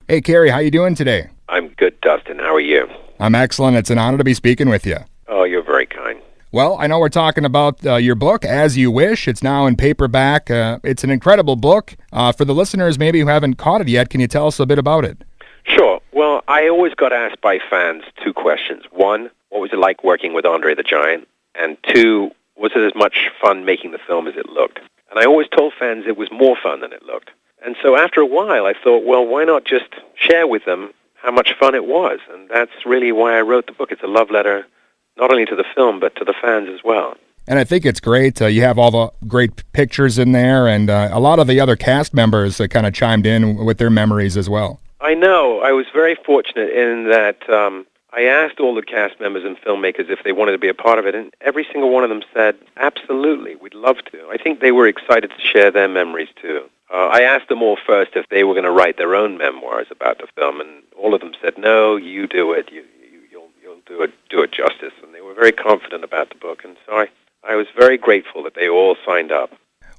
Hey, Cary, how you doing today? I'm good, Dustin. How are you? I'm excellent. It's an honor to be speaking with you. Oh, you're very kind. Well, I know we're talking about your book, As You Wish. It's now in paperback. It's an incredible book. For the listeners maybe who haven't caught it yet, can you tell us a bit about it? Sure. Well, I always got asked by fans two questions. One, what was it like working with Andre the Giant? And two, was it as much fun making the film as it looked? And I always told fans it was more fun than it looked. And so after a while, I thought, well, why not just share with them how much fun it was? And that's really why I wrote the book. It's a love letter, not only to the film, but to the fans as well. And I think it's great. You have all the great pictures in there, and a lot of the other cast members kind of chimed in with their memories as well. I know. I was very fortunate in that I asked all the cast members and filmmakers if they wanted to be a part of it, and every single one of them said, absolutely, we'd love to. I think they were excited to share their memories, too. I asked them all first if they were going to write their own memoirs about the film, and all of them said, no, you do it. You'll do it justice. And they were very confident about the book, and so I was very grateful that they all signed up.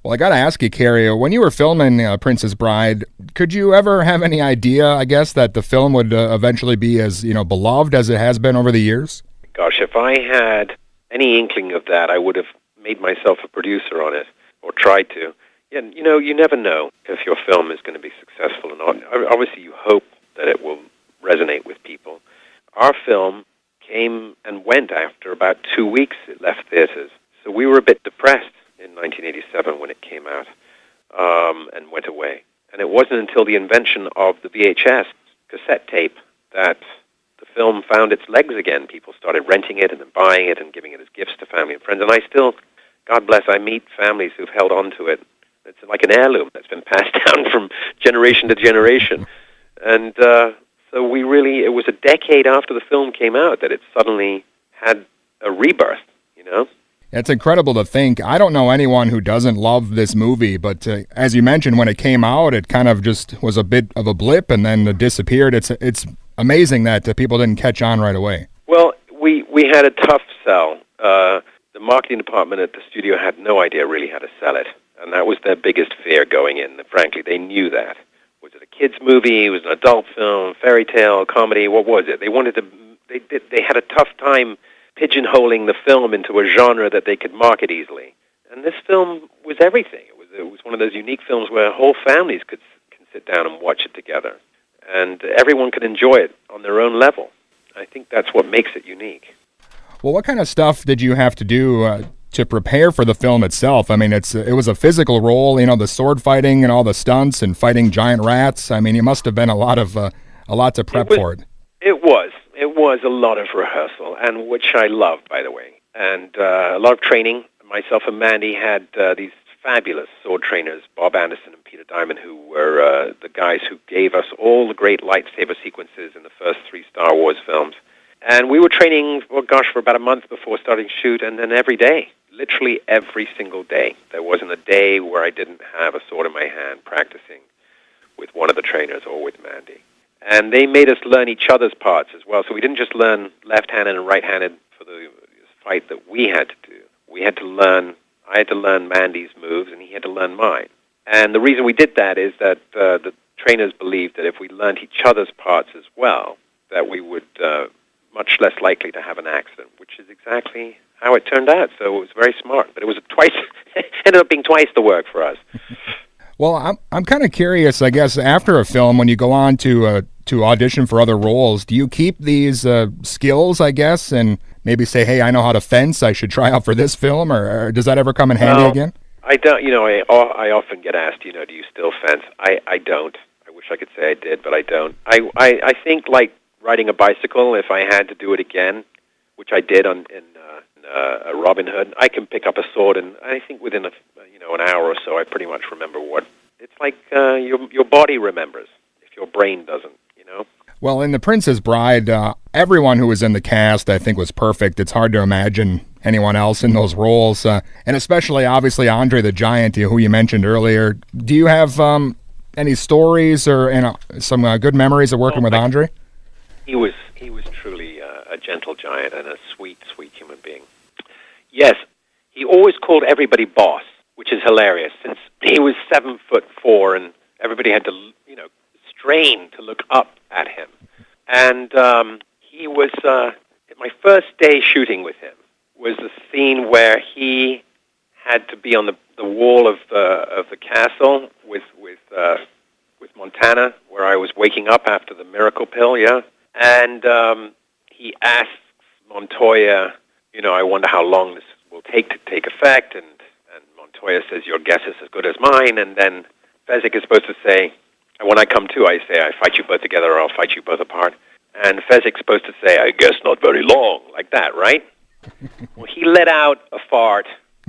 Well, I got to ask you, Cary, when you were filming Princess Bride, could you ever have any idea, I guess, that the film would eventually be as beloved as it has been over the years? Gosh, if I had any inkling of that, I would have made myself a producer on it, or tried to. Yeah, you never know if your film is going to be successful or not. Obviously, you hope that it will resonate with people. Our film came and went after about 2 weeks it left theaters. So we were a bit depressed in 1987 when it came out and went away. And it wasn't until the invention of the VHS cassette tape that the film found its legs again. People started renting it and then buying it and giving it as gifts to family and friends. And I still, God bless, I meet families who've held on to it. It's like an heirloom that's been passed down from generation to generation. And so it was a decade after the film came out that it suddenly had a rebirth, It's incredible to think. I don't know anyone who doesn't love this movie, but as you mentioned, when it came out, it kind of just was a bit of a blip and then disappeared. It's amazing that people didn't catch on right away. Well, we had a tough sell. The marketing department at the studio had no idea really how to sell it. And that was their biggest fear going in. Frankly, they knew that. Was it a kids' movie? Was it an adult film? Fairy tale? Comedy? What was it? They had a tough time pigeonholing the film into a genre that they could market easily. And this film was everything. It was one of those unique films where whole families can sit down and watch it together. And everyone could enjoy it on their own level. I think that's what makes it unique. Well, what kind of stuff did you have to do to prepare for the film itself? I mean, it was a physical role, the sword fighting and all the stunts and fighting giant rats. I mean, it must have been a lot to prep for it. It was a lot of rehearsal, and which I loved, by the way, and a lot of training. Myself and Mandy had these fabulous sword trainers, Bob Anderson and Peter Diamond, who were the guys who gave us all the great lightsaber sequences in the first 3 Star Wars films. And we were training, for about a month before starting shoot, and then every day, literally every single day. There wasn't a day where I didn't have a sword in my hand practicing with one of the trainers or with Mandy. And they made us learn each other's parts as well. So we didn't just learn left-handed and right-handed for the fight that we had to do. I had to learn Mandy's moves, and he had to learn mine. And the reason we did that is that the trainers believed that if we learned each other's parts as well, that we would much less likely to have an accident, which is exactly how it turned out. So it was very smart, but it was ended up being twice the work for us. Well, I'm kind of curious, I guess, after a film, when you go on to audition for other roles, do you keep these skills, I guess, and maybe say, hey, I know how to fence, I should try out for this film, or does that ever come in handy again? I don't. I often get asked, do you still fence? I don't. I wish I could say I did, but I don't. I think, like riding a bicycle, if I had to do it again, which I did in Robin Hood, I can pick up a sword, and I think within an hour or so, I pretty much remember what it's like. Your body remembers if your brain doesn't. Well, in The Princess Bride, everyone who was in the cast, I think, was perfect. It's hard to imagine anyone else in those roles, and especially, obviously, Andre the Giant, who you mentioned earlier. Do you have any stories or some good memories of working with Andre? He was truly a gentle giant and a sweet, sweet human being. Yes, he always called everybody boss, which is hilarious, since he was 7'4", and everybody had to, strain to look up at him. And he was, my first day shooting with him was the scene where he had to be on the wall of the castle with Montana, where I was waking up after the miracle pill, yeah. And he asks Montoya, I wonder how long this will take to take effect, and Montoya says, your guess is as good as mine, and then Fezzik is supposed to say, and when I come to, I say, I fight you both together or I'll fight you both apart. And Fezzik's supposed to say, I guess not very long, like that, right? Well, he let out a fart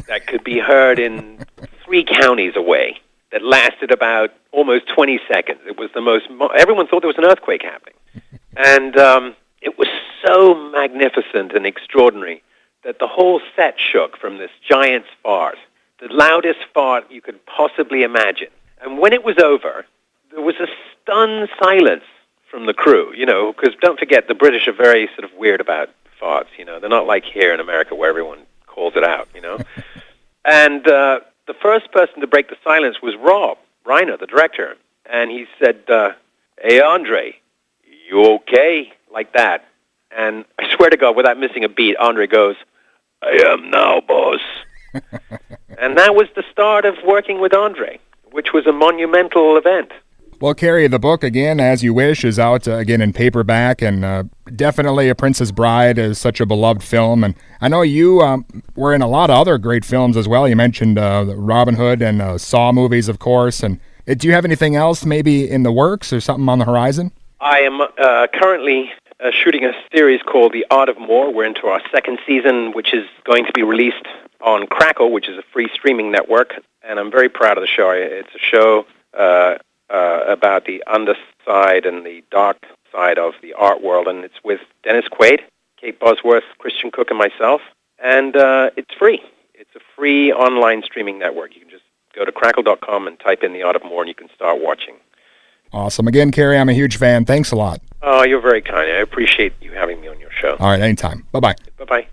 that could be heard in 3 counties away that lasted about almost 20 seconds. It was the most, everyone thought there was an earthquake happening. And it was so magnificent and extraordinary that the whole set shook from this giant's fart, the loudest fart you could possibly imagine. And when it was over, there was a stunned silence from the crew, because don't forget, the British are very sort of weird about farts, They're not like here in America where everyone calls it out, And the first person to break the silence was Rob Reiner, the director. And he said, hey, Andre, you okay? Like that. And I swear to God, without missing a beat, Andre goes, I am now, boss. And that was the start of working with Andre, which was a monumental event. Well, Cary, the book, again, As You Wish, is out again in paperback, and definitely A Princess Bride is such a beloved film. And I know you were in a lot of other great films as well. You mentioned Robin Hood and Saw movies, of course. And do you have anything else maybe in the works or something on the horizon? I am currently shooting a series called The Art of More. We're into our 2nd season, which is going to be released on Crackle, which is a free streaming network. And I'm very proud of the show. It's a show about the underside and the dark side of the art world, and it's with Dennis Quaid, Kate Bosworth, Christian Cook, and myself, and it's free. It's a free online streaming network. You can just go to crackle.com and type in The Art of More, and you can start watching. Awesome. Again, Cary, I'm a huge fan. Thanks a lot. Oh, you're very kind. I appreciate you having me on your show. All right, anytime. Bye-bye. Bye-bye.